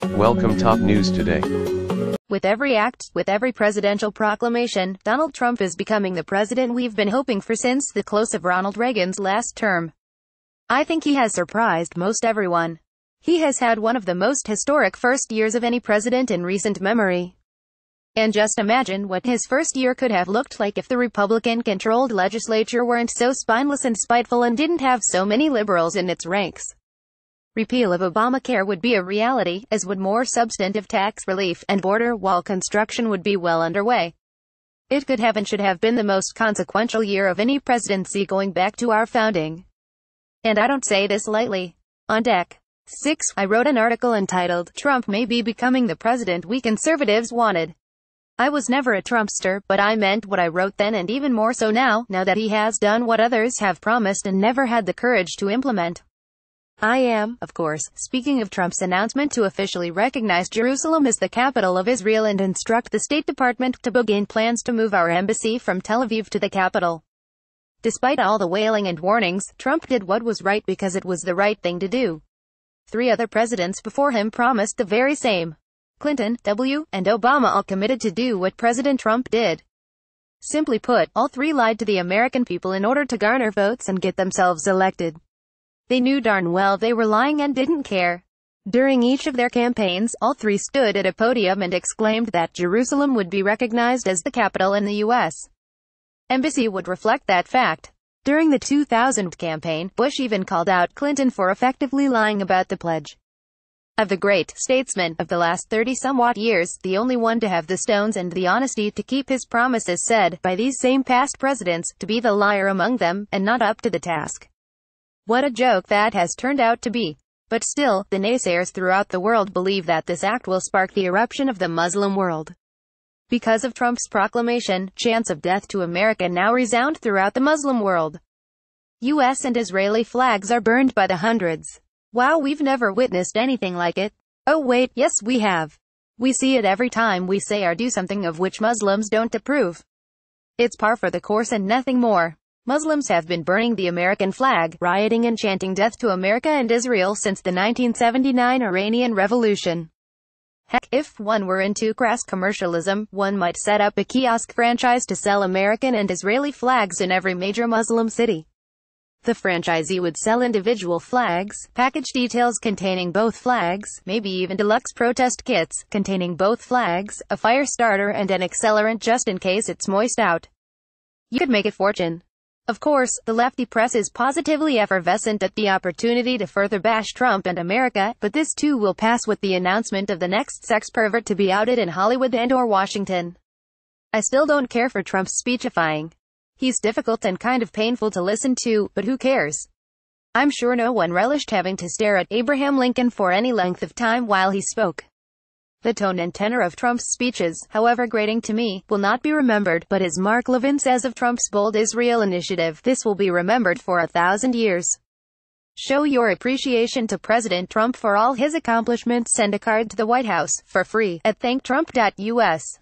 Welcome top news today. With every act, with every presidential proclamation, Donald Trump is becoming the president we've been hoping for since the close of Ronald Reagan's last term. I think he has surprised most everyone. He has had one of the most historic first years of any president in recent memory. And just imagine what his first year could have looked like if the Republican-controlled legislature weren't so spineless and spiteful and didn't have so many liberals in its ranks. Repeal of Obamacare would be a reality, as would more substantive tax relief, and border wall construction would be well underway. It could have and should have been the most consequential year of any presidency going back to our founding. And I don't say this lightly. On Deck 6, I wrote an article entitled, "Trump May Be Becoming the President We Conservatives Wanted." I was never a Trumpster, but I meant what I wrote then, and even more so now that he has done what others have promised and never had the courage to implement. I am, of course, speaking of Trump's announcement to officially recognize Jerusalem as the capital of Israel and instruct the State Department to begin plans to move our embassy from Tel Aviv to the capital. Despite all the wailing and warnings, Trump did what was right because it was the right thing to do. 3 other presidents before him promised the very same. Clinton, W., and Obama all committed to do what President Trump did. Simply put, all 3 lied to the American people in order to garner votes and get themselves elected. They knew darn well they were lying and didn't care. During each of their campaigns, all 3 stood at a podium and exclaimed that Jerusalem would be recognized as the capital in the U.S. Embassy would reflect that fact. During the 2000 campaign, Bush even called out Clinton for effectively lying about the pledge. Of the great statesman of the last 30-somewhat years, the only one to have the stones and the honesty to keep his promises said, by these same past presidents, to be the liar among them, and not up to the task. What a joke that has turned out to be. But still, the naysayers throughout the world believe that this act will spark the eruption of the Muslim world. Because of Trump's proclamation, chants of death to America now resound throughout the Muslim world. U.S. and Israeli flags are burned by the hundreds. Wow, we've never witnessed anything like it. Oh wait, yes we have. We see it every time we say or do something of which Muslims don't approve. It's par for the course and nothing more. Muslims have been burning the American flag, rioting and chanting death to America and Israel since the 1979 Iranian Revolution. Heck, if one were into crass commercialism, one might set up a kiosk franchise to sell American and Israeli flags in every major Muslim city. The franchisee would sell individual flags, package details containing both flags, maybe even deluxe protest kits containing both flags, a fire starter and an accelerant just in case it's moist out. You could make a fortune. Of course, the lefty press is positively effervescent at the opportunity to further bash Trump and America, but this too will pass with the announcement of the next sex pervert to be outed in Hollywood and/or Washington. I still don't care for Trump's speechifying. He's difficult and kind of painful to listen to, but who cares? I'm sure no one relished having to stare at Abraham Lincoln for any length of time while he spoke. The tone and tenor of Trump's speeches, however grating to me, will not be remembered, but as Mark Levin says of Trump's bold Israel initiative, this will be remembered for 1,000 years. Show your appreciation to President Trump for all his accomplishments. Send a card to the White House, for free, at thanktrump.us.